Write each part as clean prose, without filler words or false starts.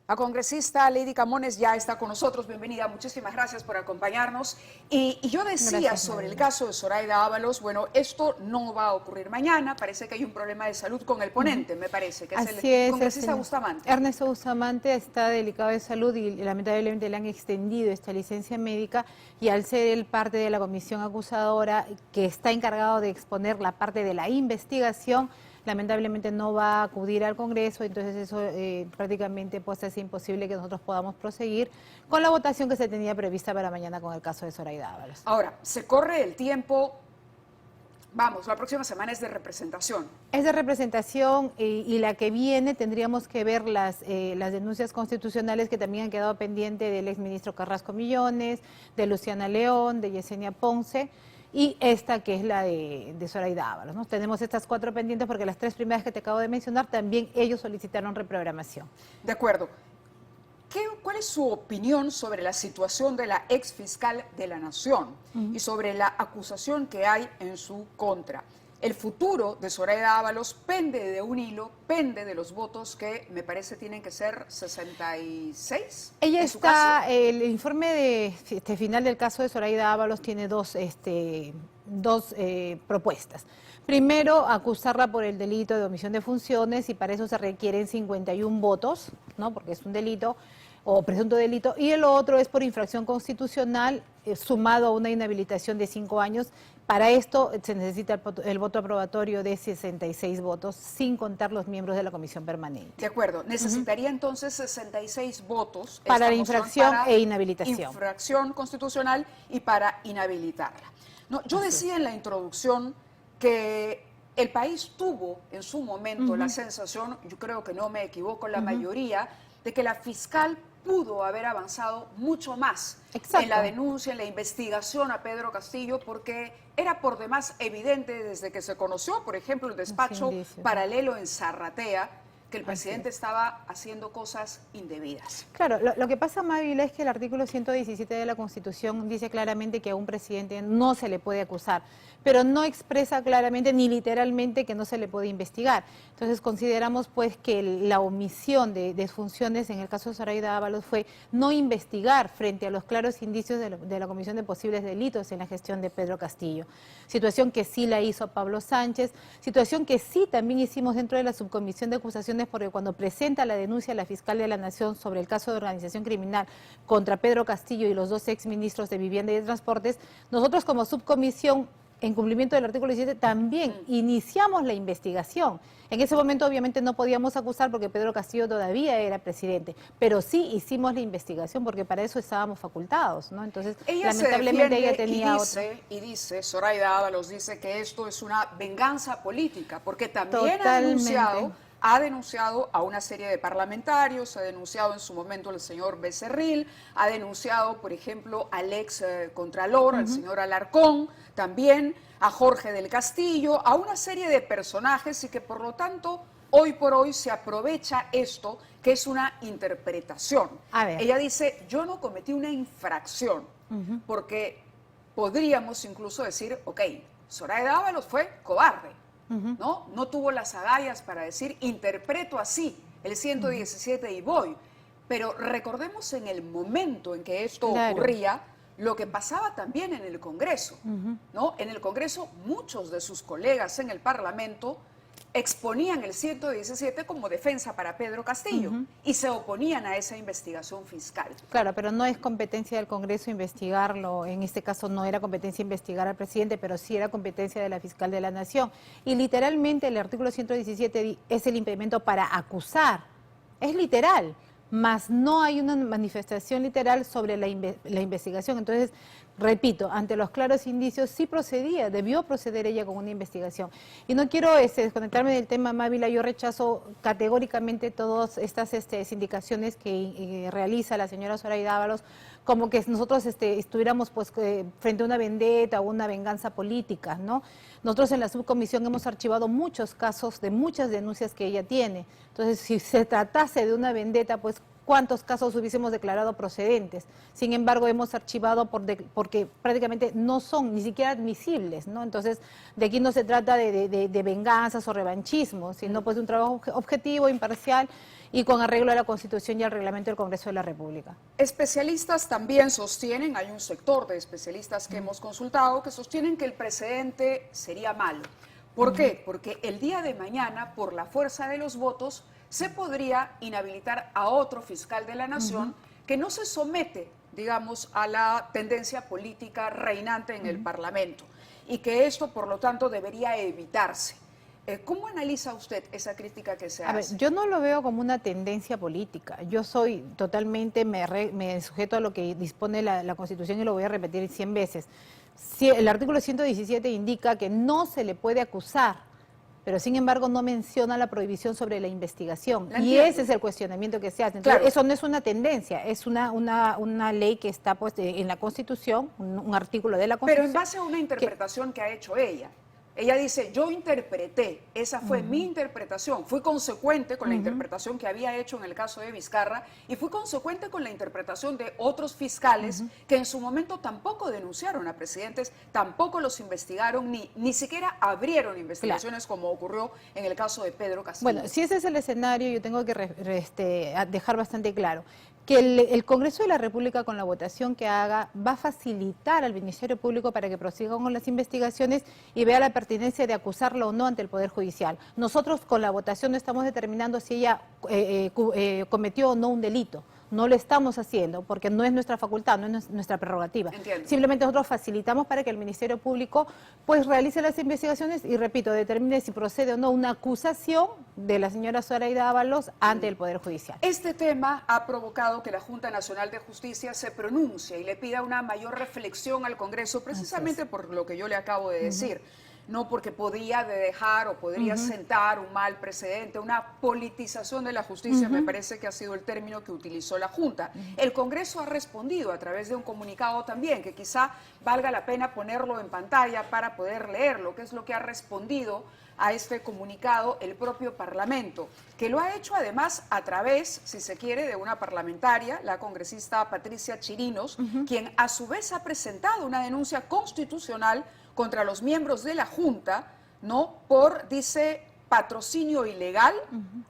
La congresista Lady Camones ya está con nosotros. Bienvenida, muchísimas gracias por acompañarnos. Y yo decía sobre el caso de Zoraida Ábalos, bueno, esto no va a ocurrir mañana, parece que hay un problema de salud con el ponente, me parece, que es el congresista Bustamante. Ernesto Bustamante está delicado de salud y lamentablemente le han extendido esta licencia médica, y al ser él parte de la comisión acusadora que está encargado de exponer la parte de la investigación, lamentablemente no va a acudir al Congreso, entonces eso prácticamente pues hace imposible que nosotros podamos proseguir con la votación que se tenía prevista para mañana con el caso de Zoraida Ábalos. Ahora, se corre el tiempo, vamos, la próxima semana es de representación. Es de representación y la que viene tendríamos que ver las denuncias constitucionales que también han quedado pendientes del exministro Carrasco Millones, de Luciana León, de Yesenia Ponce, y esta que es la de Zoraida Ábalos, ¿no? Tenemos estas 4 pendientes porque las 3 primeras que te acabo de mencionar también ellos solicitaron reprogramación. De acuerdo. ¿Cuál es su opinión sobre la situación de la ex fiscal de la Nación y sobre la acusación que hay en su contra? El futuro de Zoraida Ábalos pende de un hilo, pende de los votos que me parece tienen que ser 66. Ella está, el informe final del caso de Zoraida Ábalos tiene dos propuestas. Primero, acusarla por el delito de omisión de funciones, y para eso se requieren 51 votos, ¿no? Porque es un delito o presunto delito, y el otro es por infracción constitucional sumado a una inhabilitación de 5 años. Para esto se necesita el voto aprobatorio de 66 votos, sin contar los miembros de la comisión permanente. De acuerdo, necesitaría entonces 66 votos para la infracción e inhabilitación. Infracción constitucional y para inhabilitarla. No, yo decía en la introducción que el país tuvo en su momento la sensación, yo creo que no me equivoco, la mayoría, de que la fiscal pudo haber avanzado mucho más en la denuncia, en la investigación a Pedro Castillo, porque era por demás evidente desde que se conoció, por ejemplo, el despacho paralelo en Zarratea, que el presidente estaba haciendo cosas indebidas. Claro, lo que pasa, Mávila, es que el artículo 117 de la Constitución dice claramente que a un presidente no se le puede acusar, pero no expresa claramente ni literalmente que no se le puede investigar. Entonces consideramos pues que la omisión de funciones en el caso de Zoraida Ábalos fue no investigar frente a los claros indicios de la comisión de posibles delitos en la gestión de Pedro Castillo. Situación que sí la hizo Pablo Sánchez, situación que sí también hicimos dentro de la subcomisión de acusaciones, porque cuando presenta la denuncia a la fiscal de la Nación sobre el caso de organización criminal contra Pedro Castillo y los 2 exministros de Vivienda y de Transportes, nosotros como subcomisión, en cumplimiento del artículo 17, también iniciamos la investigación. En ese momento obviamente no podíamos acusar porque Pedro Castillo todavía era presidente, pero sí hicimos la investigación porque para eso estábamos facultados, ¿no? Entonces, lamentablemente ella tenía y dice, Zoraida Ábalos dice que esto es una venganza política, porque también ha denunciado a una serie de parlamentarios, ha denunciado en su momento al señor Becerril, ha denunciado, por ejemplo, al ex contralor, al señor Alarcón, también a Jorge del Castillo, a una serie de personajes, y que por lo tanto hoy por hoy se aprovecha esto, que es una interpretación. Ella dice, yo no cometí una infracción, porque podríamos incluso decir, ok, Zoraida Ábalos fue cobarde, no tuvo las agallas para decir, interpreto así el 117 y voy. Pero recordemos en el momento en que esto ocurría, lo que pasaba también en el Congreso, ¿no? En el Congreso muchos de sus colegas en el Parlamento exponían el 117 como defensa para Pedro Castillo y se oponían a esa investigación fiscal. Claro, pero no es competencia del Congreso investigarlo. En este caso no era competencia investigar al presidente, pero sí era competencia de la fiscal de la Nación. Y literalmente el artículo 117 es el impedimento para acusar. Es literal, mas no hay una manifestación literal sobre la investigación. Entonces, repito, ante los claros indicios sí procedía, debió proceder ella con una investigación. Y no quiero desconectarme del tema, Mávila, yo rechazo categóricamente todas estas indicaciones que realiza la señora Zoraida Ábalos, como que nosotros estuviéramos pues frente a una vendetta o una venganza política, ¿no? Nosotros en la subcomisión hemos archivado muchos casos de muchas denuncias que ella tiene. Entonces, si se tratase de una vendetta, pues cuántos casos hubiésemos declarado procedentes. Sin embargo, hemos archivado porque prácticamente no son ni siquiera admisibles, ¿no? Entonces, de aquí no se trata de venganzas o revanchismo, sino pues de un trabajo objetivo, imparcial y con arreglo a la Constitución y al reglamento del Congreso de la República. Especialistas también sostienen, hay un sector de especialistas que hemos consultado que sostienen que el precedente sería malo. ¿Por qué? Porque el día de mañana, por la fuerza de los votos, se podría inhabilitar a otro fiscal de la Nación que no se somete, digamos, a la tendencia política reinante en el Parlamento y que esto, por lo tanto, debería evitarse. ¿Cómo analiza usted esa crítica que se hace? A ver, yo no lo veo como una tendencia política. Yo soy totalmente, me sujeto a lo que dispone la Constitución y lo voy a repetir 100 veces. Si el artículo 117 indica que no se le puede acusar, pero sin embargo no menciona la prohibición sobre la investigación. Y ese es el cuestionamiento que se hace. Entonces, claro, eso no es una tendencia, es una ley que está pues, en la Constitución, un artículo de la Constitución. Pero en base a una interpretación que ha hecho ella. Ella dice, yo interpreté, esa fue mi interpretación, fui consecuente con la interpretación que había hecho en el caso de Vizcarra y fui consecuente con la interpretación de otros fiscales que en su momento tampoco denunciaron a presidentes, tampoco los investigaron, ni siquiera abrieron investigaciones como ocurrió en el caso de Pedro Castillo. Bueno, si ese es el escenario, yo tengo que dejar bastante claro que el Congreso de la República, con la votación que haga, va a facilitar al Ministerio Público para que prosiga con las investigaciones y vea la pertinencia de acusarlo o no ante el Poder Judicial. Nosotros con la votación no estamos determinando si ella cometió o no un delito. No lo estamos haciendo porque no es nuestra facultad, no es nuestra prerrogativa. Entiendo. Simplemente nosotros facilitamos para que el Ministerio Público pues realice las investigaciones y, repito, determine si procede o no una acusación de la señora Zoraida Ábalos ante el Poder Judicial. Este tema ha provocado que la Junta Nacional de Justicia se pronuncie y le pida una mayor reflexión al Congreso, precisamente por lo que yo le acabo de decir. No porque podría dejar o podría sentar un mal precedente, una politización de la justicia, me parece que ha sido el término que utilizó la Junta. El Congreso ha respondido a través de un comunicado también, que quizá valga la pena ponerlo en pantalla para poder leerlo, que es lo que ha respondido a este comunicado el propio Parlamento, que lo ha hecho además a través, si se quiere, de una parlamentaria, la congresista Patricia Chirinos, quien a su vez ha presentado una denuncia constitucional contra los miembros de la Junta, ¿no? Por, dice, patrocinio ilegal,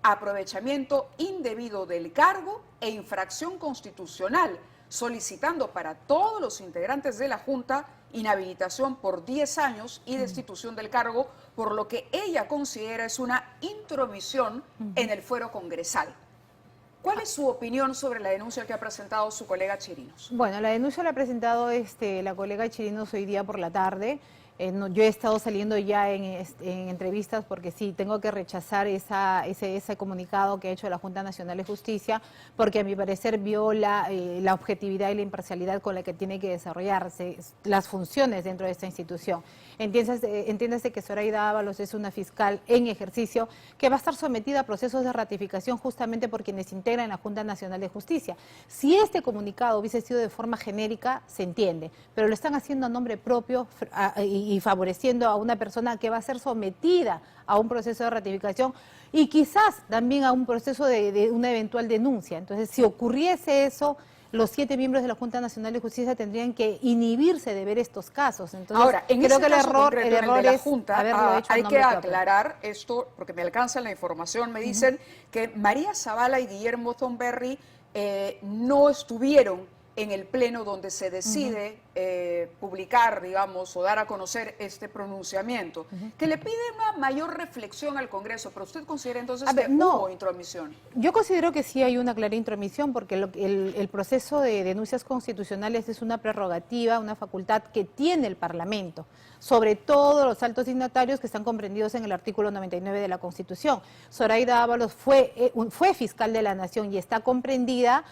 aprovechamiento indebido del cargo e infracción constitucional, solicitando para todos los integrantes de la Junta inhabilitación por 10 años y destitución del cargo, por lo que ella considera es una intromisión en el fuero congresal. ¿Cuál es su opinión sobre la denuncia que ha presentado su colega Chirinos? Bueno, la denuncia la ha presentado la colega Chirinos hoy día por la tarde. Yo he estado saliendo ya en entrevistas porque sí, tengo que rechazar ese comunicado que ha hecho la Junta Nacional de Justicia, porque a mi parecer viola la objetividad y la imparcialidad con la que tiene que desarrollarse las funciones dentro de esta institución. Entiéndase que Zoraida Ábalos es una fiscal en ejercicio que va a estar sometida a procesos de ratificación justamente por quienes integran la Junta Nacional de Justicia. Si este comunicado hubiese sido de forma genérica, se entiende, pero lo están haciendo a nombre propio y favoreciendo a una persona que va a ser sometida a un proceso de ratificación y quizás también a un proceso de una eventual denuncia. Entonces, si ocurriese eso, los 7 miembros de la Junta Nacional de Justicia tendrían que inhibirse de ver estos casos. Entonces, ahora, en creo ese que el caso error concreto, en el de la Junta, haberlo hecho hay que aclarar esto, porque me alcanza la información, me dicen que María Zavala y Guillermo Thornberry no estuvieron en el pleno donde se decide publicar, digamos, o dar a conocer este pronunciamiento, que le pide una mayor reflexión al Congreso, pero usted considera entonces que hubo intromisión. Yo considero que sí hay una clara intromisión, porque el proceso de denuncias constitucionales es una prerrogativa, una facultad que tiene el Parlamento, sobre todo los altos dignatarios que están comprendidos en el artículo 99 de la Constitución. Zoraida Ábalos fue fiscal de la Nación y está comprendida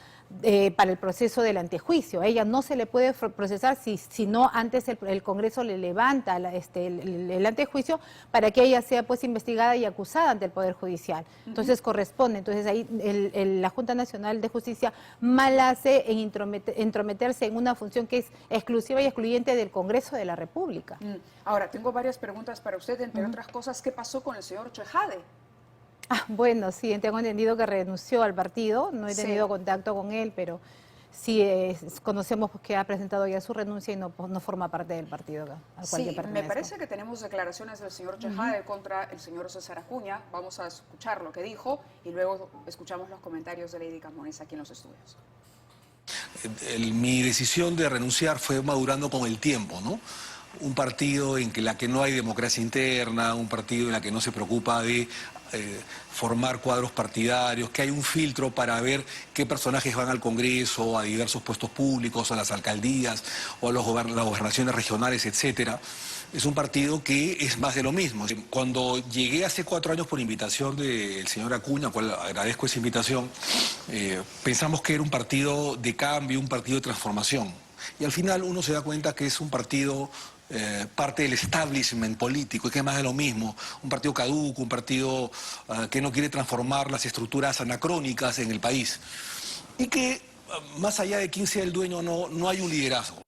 para el proceso del antejuicio. A ella no se le puede procesar si no antes el Congreso le levanta el antejuicio para que ella sea pues investigada y acusada ante el Poder Judicial. Entonces corresponde. Entonces ahí la Junta Nacional de Justicia mal hace en entrometerse en una función que es exclusiva y excluyente del Congreso de la República. Ahora, tengo varias preguntas para usted, entre otras cosas, ¿qué pasó con el señor Chejade? Bueno, sí, tengo entendido que renunció al partido, no he tenido contacto con él, pero sí conocemos que ha presentado ya su renuncia y no forma parte del partido al cual Sí, pertenezco. me parece que tenemos declaraciones del señor Chejade contra el señor César Acuña. Vamos a escuchar lo que dijo y luego escuchamos los comentarios de Lady Camones aquí en los estudios. Mi decisión de renunciar fue madurando con el tiempo, ¿no? Un partido en la que no hay democracia interna, un partido en la que no se preocupa de formar cuadros partidarios, que hay un filtro para ver qué personajes van al Congreso, a diversos puestos públicos, a las alcaldías o a las gobernaciones regionales, etcétera. Es un partido que es más de lo mismo. Cuando llegué hace 4 años por invitación del señor Acuña, al cual agradezco esa invitación, pensamos que era un partido de cambio, un partido de transformación. Y al final uno se da cuenta que es un partido parte del establishment político, y que es más de lo mismo, un partido caduco, un partido que no quiere transformar las estructuras anacrónicas en el país, y que más allá de quién sea el dueño, no hay un liderazgo.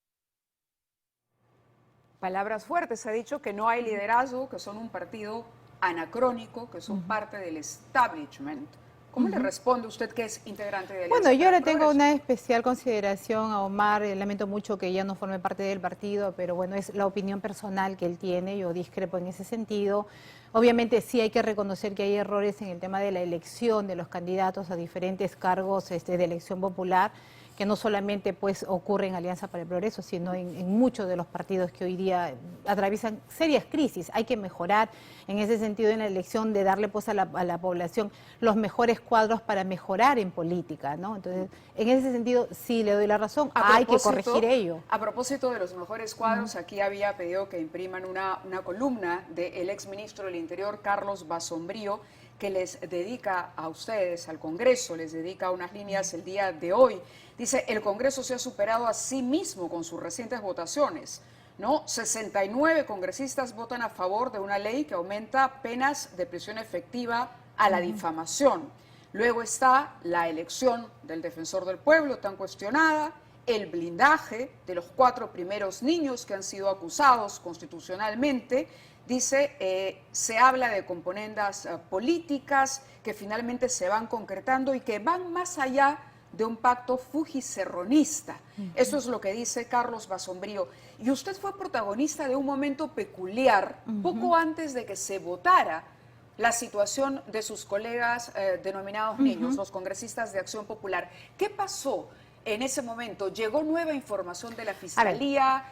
Palabras fuertes, ha dicho que no hay liderazgo, que son un partido anacrónico, que son parte del establishment. ¿Cómo le responde usted que es integrante de Alianza Bueno, yo para le el tengo Progreso? una especial consideración a Omar, lamento mucho que ya no forme parte del partido, pero bueno, es la opinión personal que él tiene, yo discrepo en ese sentido. Obviamente sí hay que reconocer que hay errores en el tema de la elección de los candidatos a diferentes cargos de elección popular, que no solamente pues ocurre en Alianza para el Progreso, sino en muchos de los partidos que hoy día atraviesan serias crisis. Hay que mejorar en ese sentido en la elección de darle pues a la población los mejores cuadros para mejorar en política, ¿no? Entonces, en ese sentido sí le doy la razón, hay que corregir ello. A propósito de los mejores cuadros, aquí había pedido que impriman una columna del exministro del Interior, Carlos Basombrío, que les dedica a ustedes, al Congreso, les dedica unas líneas el día de hoy. Dice, el Congreso se ha superado a sí mismo con sus recientes votaciones, ¿no? 69 congresistas votan a favor de una ley que aumenta penas de prisión efectiva a la difamación. Luego está la elección del defensor del pueblo tan cuestionada, el blindaje de los 4 primeros niños que han sido acusados constitucionalmente. Dice, se habla de componendas políticas que finalmente se van concretando y que van más allá de un pacto fujicerronista. Eso es lo que dice Carlos Basombrío. Y usted fue protagonista de un momento peculiar, poco antes de que se votara la situación de sus colegas denominados niños, los congresistas de Acción Popular. ¿Qué pasó en ese momento? ¿Llegó nueva información de la Fiscalía?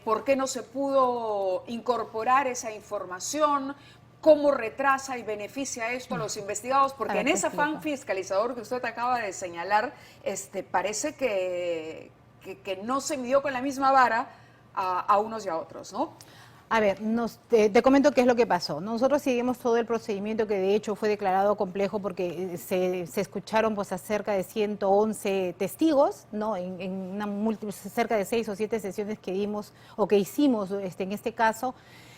¿Por qué no se pudo incorporar esa información? ¿Cómo retrasa y beneficia esto a los investigados? Porque en ese afán fiscalizador que usted acaba de señalar, parece que no se midió con la misma vara a unos y a otros, ¿no? A ver, te comento qué es lo que pasó. Nosotros seguimos todo el procedimiento que de hecho fue declarado complejo porque se escucharon pues a cerca de 111 testigos, ¿no? En cerca de 6 o 7 sesiones que dimos o que hicimos en este caso.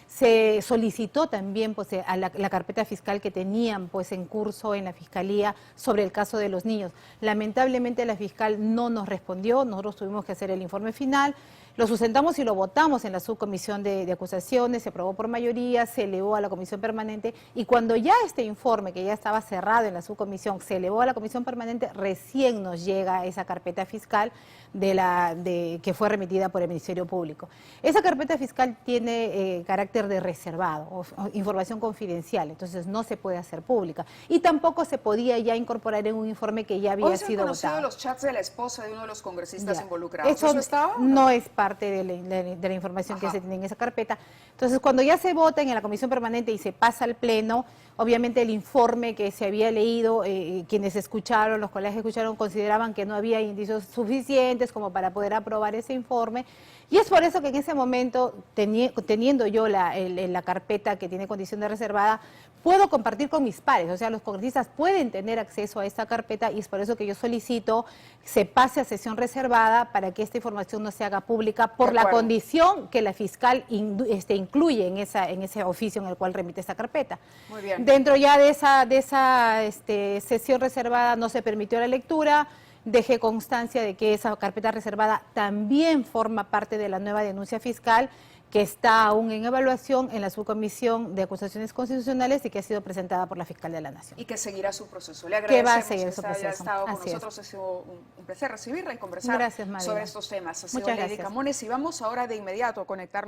Se solicitó también pues, a la carpeta fiscal que tenían pues, en curso en la Fiscalía sobre el caso de los niños. Lamentablemente la fiscal no nos respondió, nosotros tuvimos que hacer el informe final, lo sustentamos y lo votamos en la subcomisión de acusaciones, se aprobó por mayoría, se elevó a la comisión permanente y cuando ya este informe, que ya estaba cerrado en la subcomisión, se elevó a la comisión permanente, recién nos llega esa carpeta fiscal que fue remitida por el Ministerio Público. Esa carpeta fiscal tiene carácter de reservado, o información confidencial, entonces no se puede hacer pública. Y tampoco se podía ya incorporar en un informe que ya había sido votado. ¿Hoy se han conocido los chats de la esposa de uno de los congresistas involucrados? ¿Eso estaba? No es parte de la información que se tiene en esa carpeta. Entonces, cuando ya se vota en la comisión permanente y se pasa al pleno, obviamente el informe que se había leído, quienes escucharon, los colegas que escucharon, consideraban que no había indicios suficientes como para poder aprobar ese informe. Y es por eso que en ese momento, teniendo yo la carpeta que tiene condición de reservada, puedo compartir con mis pares, o sea, los congresistas pueden tener acceso a esta carpeta y es por eso que yo solicito se pase a sesión reservada para que esta información no se haga pública por la condición que la fiscal incluye en ese oficio en el cual remite esta carpeta. Muy bien. Dentro ya de esa sesión reservada no se permitió la lectura. Dejé constancia de que esa carpeta reservada también forma parte de la nueva denuncia fiscal que está aún en evaluación en la Subcomisión de Acusaciones Constitucionales y que ha sido presentada por la Fiscal de la Nación. Y que seguirá su proceso. Le Que va a agradecemos seguir que su haya proceso. estado con Así nosotros. Ha sido un placer recibirla y conversar Gracias, María. sobre estos temas. Ha sido Muchas Lady gracias. Camones y vamos ahora de inmediato a conectarnos